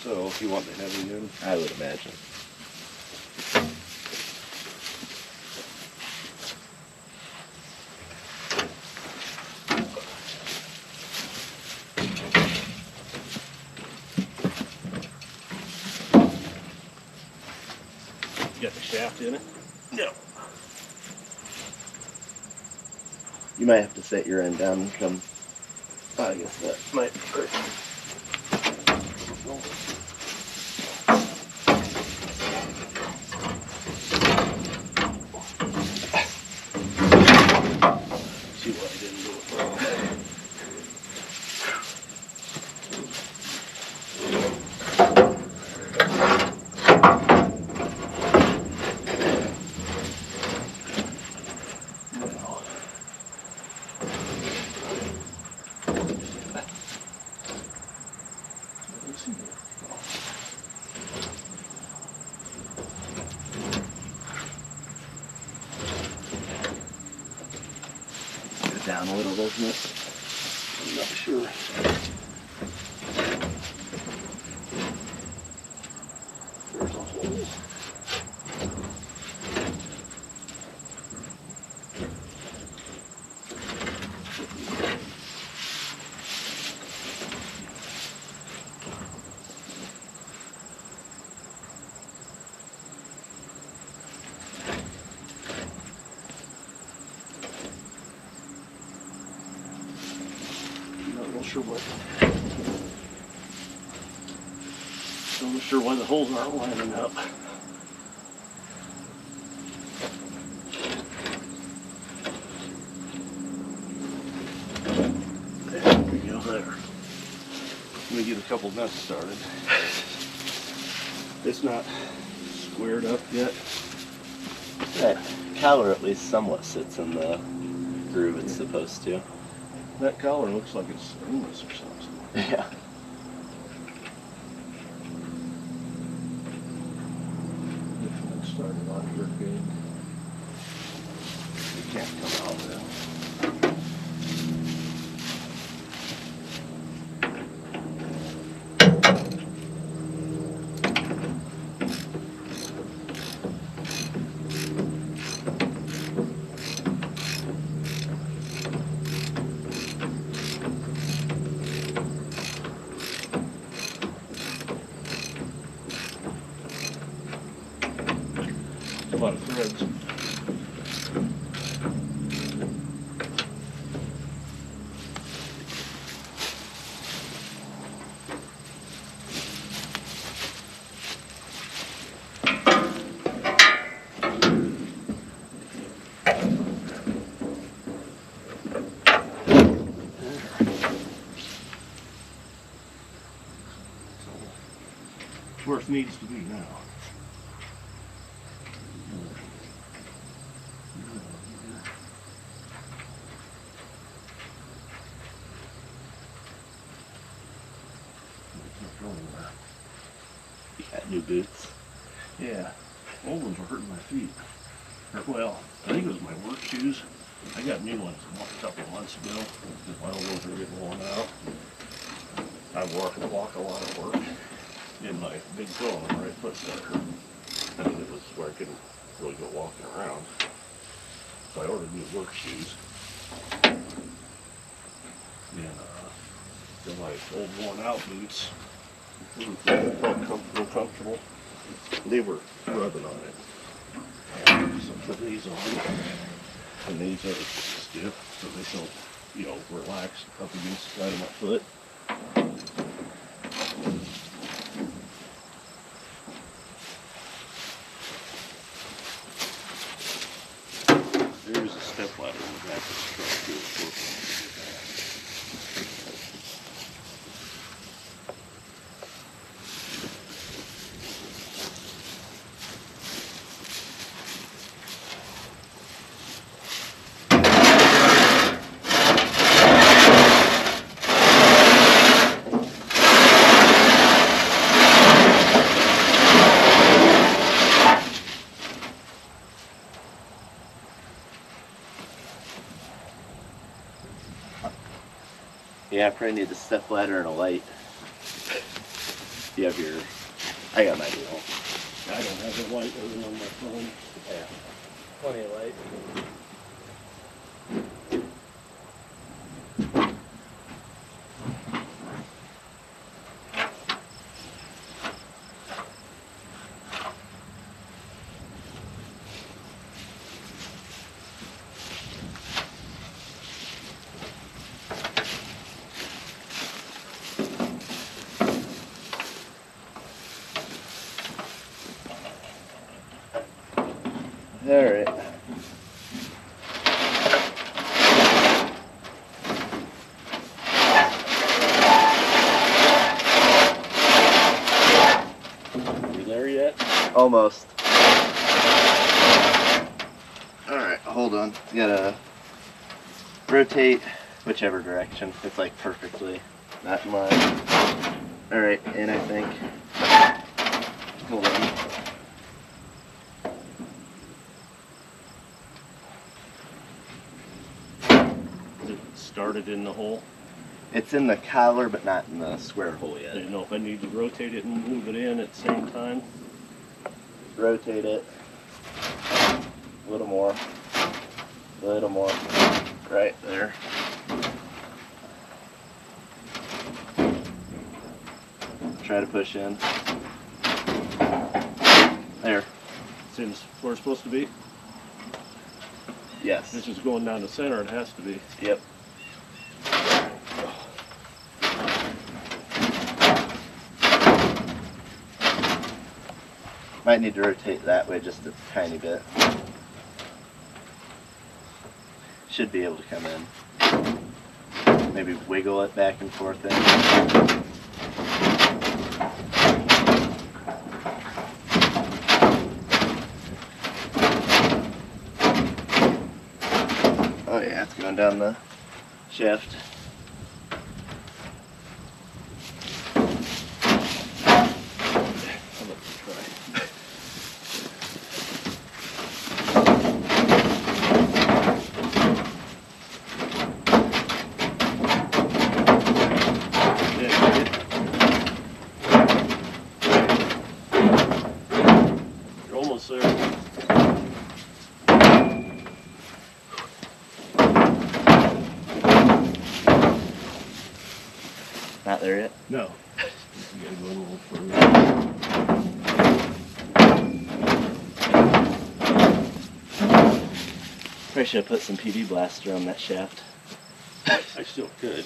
so if you want the heavy end. I would imagine. You got the shaft in it? No. You might have to set your end down and come. I guess that might hurt. See what I didn't do it wrong. Down a little, doesn't it? I'm not sure. There's a hole. I'm not sure why the holes aren't lining up. There we go there. Let me get a couple nuts started. It's not squared up yet. That collar at least somewhat sits in the groove it's supposed to. That collar looks like it's stainless or something. Yeah. Definitely started on here good. You can't come out now. A lot of threads. Where it needs to be now. You got new boots. Yeah, old ones were hurting my feet. Or, well, I think it was my work shoes. I got new ones a couple of months ago because my old ones were getting worn out. I walk a lot of work in my big toe on my right foot started. I mean, it was where I couldn't really go walking around. So I ordered new work shoes. And they're my old worn out boots. Felt real comfortable. They were rubbing on it. So put these on. And these are stiff, so they don't, you know, relax up against the side of my foot. There's a step ladder in the back of the truck here. Yeah, I probably need a step ladder and a light. You have your, I got my deal. I don't have the light even on my phone. Yeah. Plenty of light. All right. You there yet? Almost. All right, hold on. You gotta rotate whichever direction. It's like perfectly, not in line. All right, and I think. Hold on. It started in the hole. It's in the collar, but not in the square hole I yet. didn't know if I need to rotate it and move it in at the same time. Rotate it. A little more. A little more. Right there. Try to push in. There. Seems where it's supposed to be. Yes. This is going down the center, it has to be. Yep. Might need to rotate that way just a tiny bit. Should be able to come in. Maybe wiggle it back and forth in. Oh yeah, it's going down the shaft. I'll let you try. You're almost there. Not there yet? No. You gotta go in a little further. Probably should have put some PD blaster on that shaft. I still could.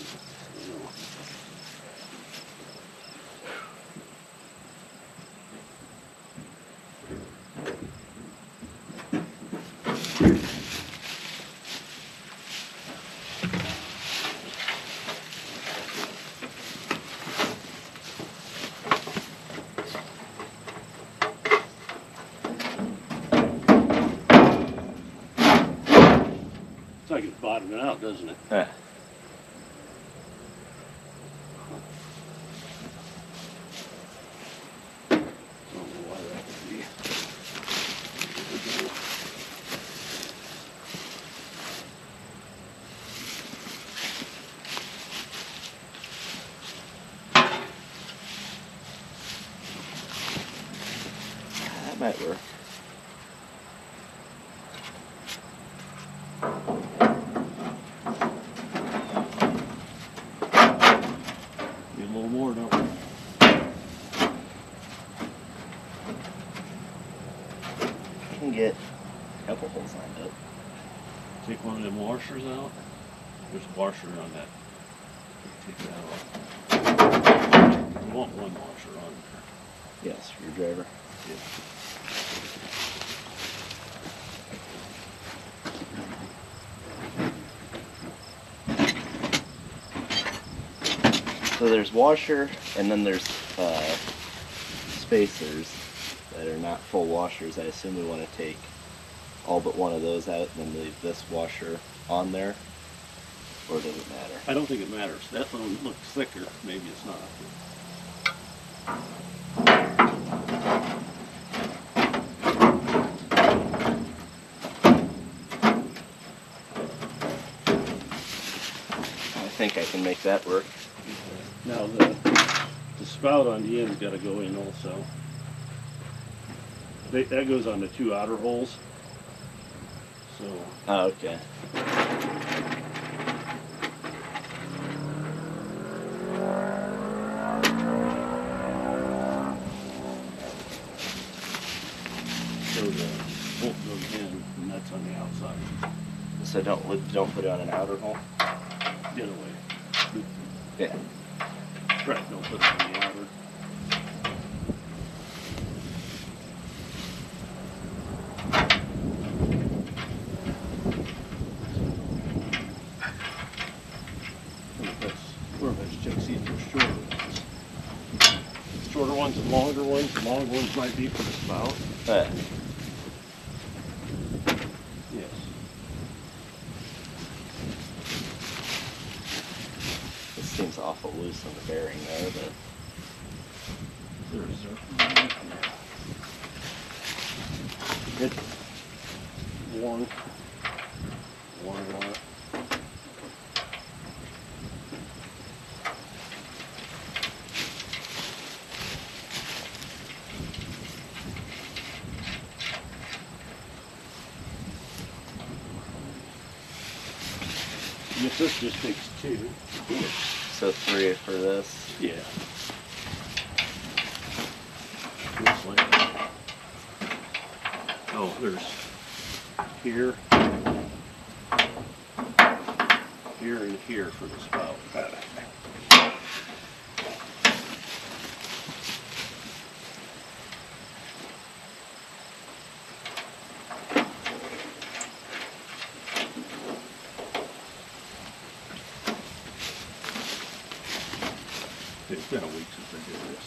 It's like it's bottoming out, doesn't it? Yeah. I don't know why that would be. That might work. Need a little more, don't we? Can get a couple holes lined up. Take one of them washers out. There's a washer on that. Take that off. You want one washer on there. Yeah, screwdriver. So there's washer, and then there's spacers that are not full washers. I assume we want to take all but one of those out and then leave this washer on there, or does it matter? I don't think it matters. That one looks thicker. Maybe it's not. I think I can make that work. Now the spout on the end's got to go in also. That goes on the 2 outer holes. So. Oh, okay. So the bolt goes in, and that's on the outside. So don't put it on an outer hole. The other way. Yeah. Right, don't put it on the outer. Check, see if they're shorter ones. Shorter ones and longer ones. The longer ones might be for the spout. Yes. This seems awful loose on the bearing there, but There's it's worn a lot. I guess this just takes 2. so 3 for this. Yeah. Looks like. Oh, there's here, and here for the spout. It's been a week since I did this.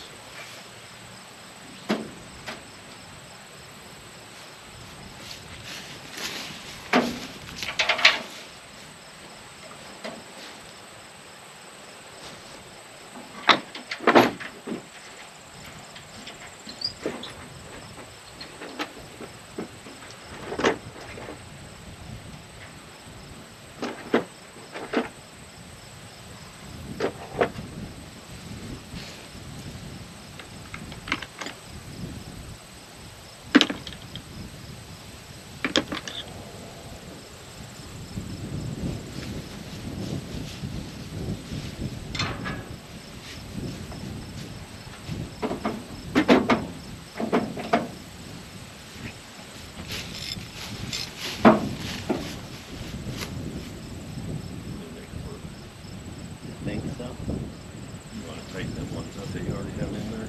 Think so? You want to tighten them ones up that you already have in there?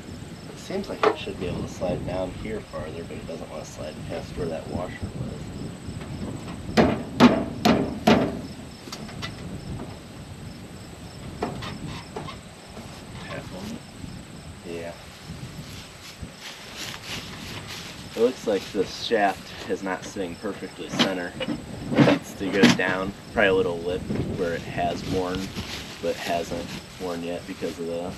It seems like it should be able to slide down here farther, but it doesn't want to slide past where that washer was. Half on it. Yeah. It looks like the shaft is not sitting perfectly center. It needs to go down, probably a little lip where it has worn, but hasn't worn yet because of the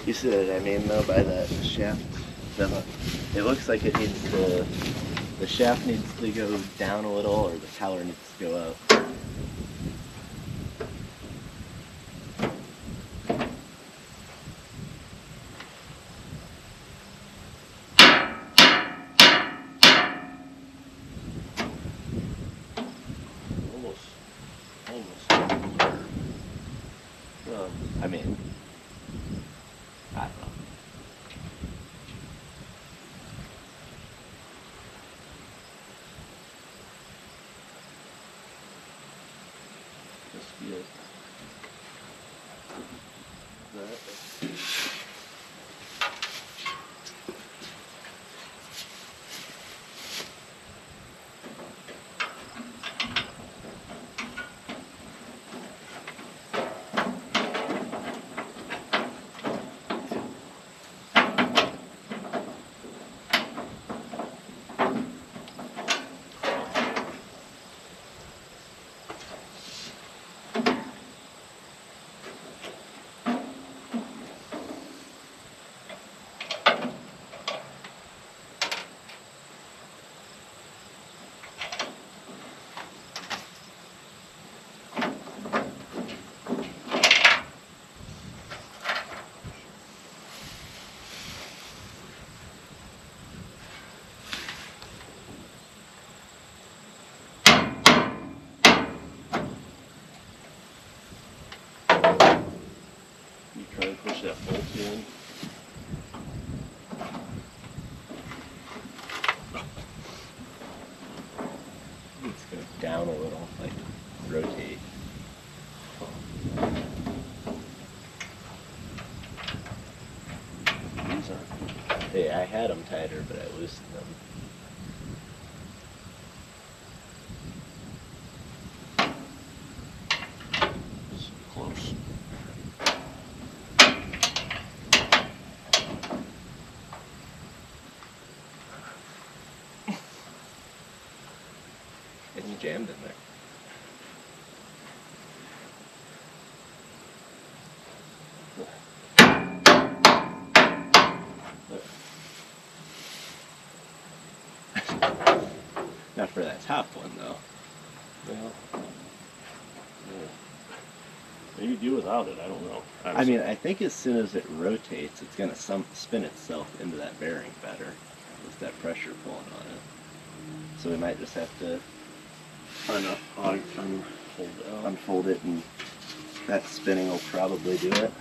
You see what I mean though by that shaft? It looks like it needs to, the shaft needs to go down a little or the collar needs to go up. Almost. I mean, I don't know. Just get that. You try to push that bolt in. Let's go down a little, like rotate. These aren't. Hey, I had them tighter, but I loosened them. It's close. It's jammed in there. Not for that top one though. Well, yeah. Maybe do without it. I don't know. I mean, I think as soon as it rotates, it's gonna spin itself into that bearing better with that pressure pulling on it. So we might just have to unfold it, and that spinning will probably do it.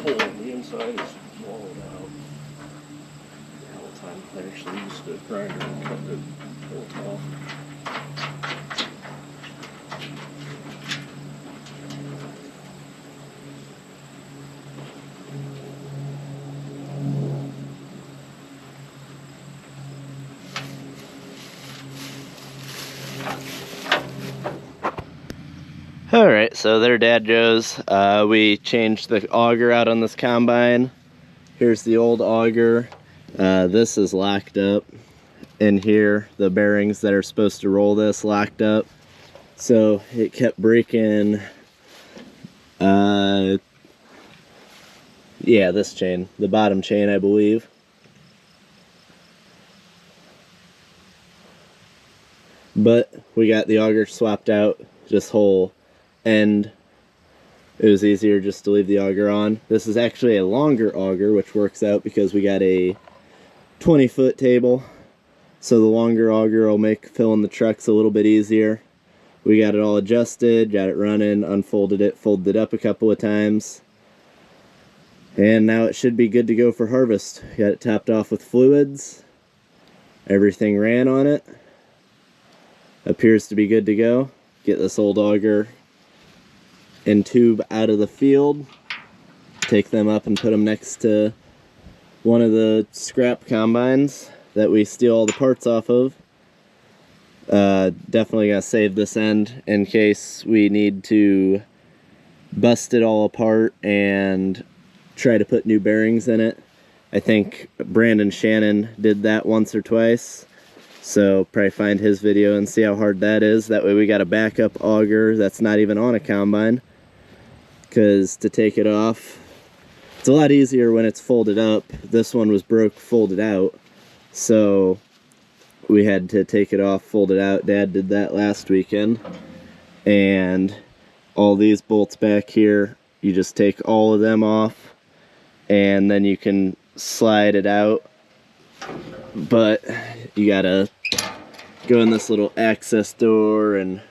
Hole on the inside is walled out. All the time I actually used a grinder and cut the bolt off. Alright, so there Dad goes. We changed the auger out on this combine. Here's the old auger. This is locked up. In here, the bearings that are supposed to roll this locked up. So it kept breaking, yeah, this chain, the bottom chain, I believe. But we got the auger swapped out, this whole end. It was easier just to leave the auger on. This is actually a longer auger, which works out because we got a 20-foot table. So the longer auger will make filling the trucks a little bit easier. We got it all adjusted, got it running, unfolded it, folded it up a couple of times. And now it should be good to go for harvest. Got it topped off with fluids. Everything ran on it. Appears to be good to go. Get this old auger and tube out of the field. Take them up and put them next to one of the scrap combines that we steal all the parts off of. Definitely gotta save this end in case we need to bust it all apart and try to put new bearings in it. I think Brandon Shannon did that once or twice, so probably find his video and see how hard that is. That way we got a backup auger that's not even on a combine, because to take it off, it's a lot easier when it's folded up. This one was broke folded out, so we had to take it off, fold it out. Dad did that last weekend. And all these bolts back here, you just take all of them off, and then you can slide it out. But you gotta go in this little access door and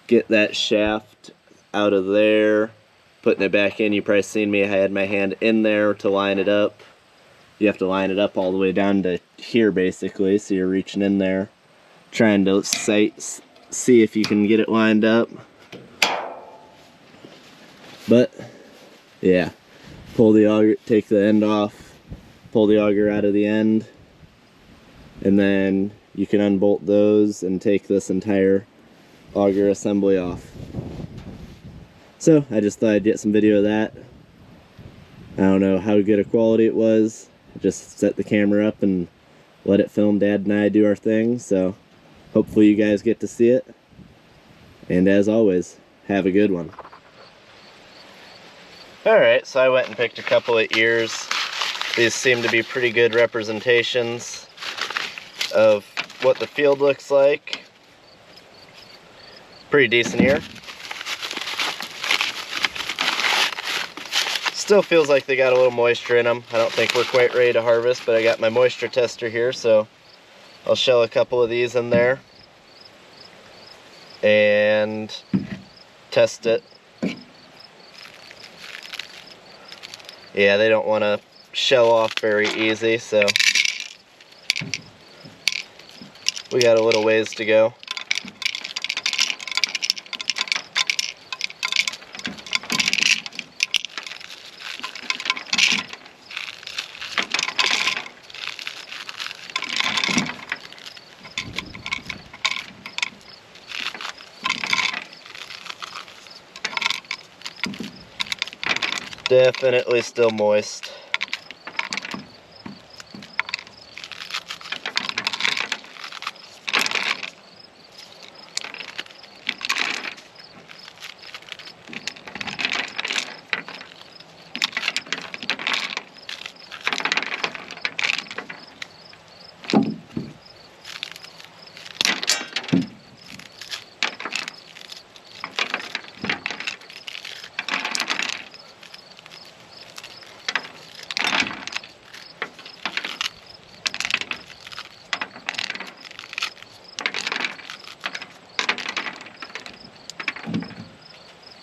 get that shaft out of there, putting it back in. You probably seen me, I had my hand in there to line it up. You have to line it up all the way down to here basically, so you're reaching in there trying to see if you can get it lined up. But yeah, pull the auger, take the end off, pull the auger out of the end, and then you can unbolt those and take this entire auger assembly off. So I just thought I'd get some video of that. I don't know how good a quality it was. Just set the camera up and let it film Dad and I do our thing, so hopefully you guys get to see it. And as always, have a good one. Alright, so I went and picked a couple of ears. These seem to be pretty good representations of what the field looks like. Pretty decent ear. Still feels like they got a little moisture in them. I don't think we're quite ready to harvest, but I got my moisture tester here, so I'll shell a couple of these in there and test it. Yeah, they don't want to shell off very easy, so we got a little ways to go. Definitely still moist.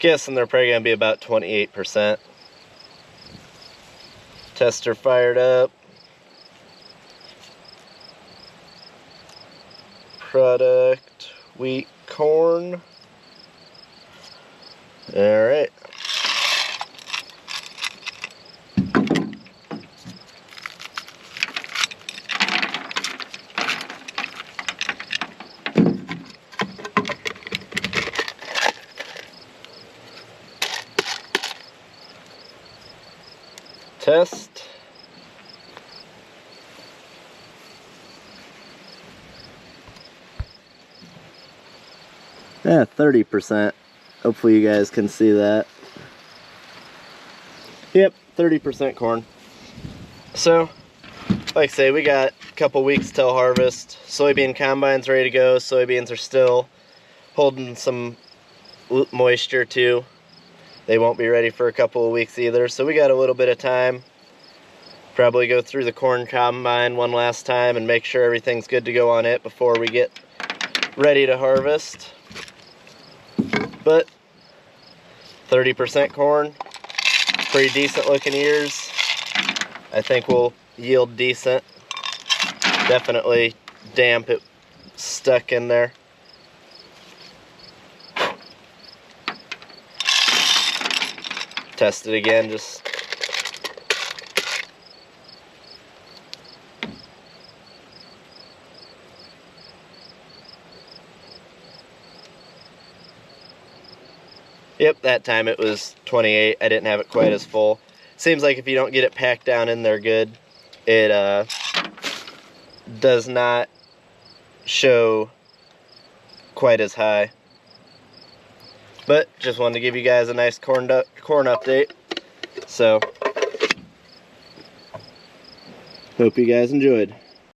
Guessing they're probably going to be about 28%. Tester fired up. Product, wheat, corn. Alright. Test. Yeah, 30%. Hopefully you guys can see that. Yep, 30% corn. So, like I say, we got a couple weeks till harvest. Soybean combine's ready to go. Soybeans are still holding some moisture too. They won't be ready for a couple of weeks either, so we got a little bit of time. Probably go through the corn combine one last time and make sure everything's good to go on it before we get ready to harvest. But 30% corn, pretty decent looking ears. I think we'll yield decent. Definitely damp, it stuck in there. Test it again, just Yep, that time it was 28. I didn't have it quite as full. Seems like if you don't get it packed down in there good, it does not show quite as high. But just wanted to give you guys a nice corn update. So, hope you guys enjoyed.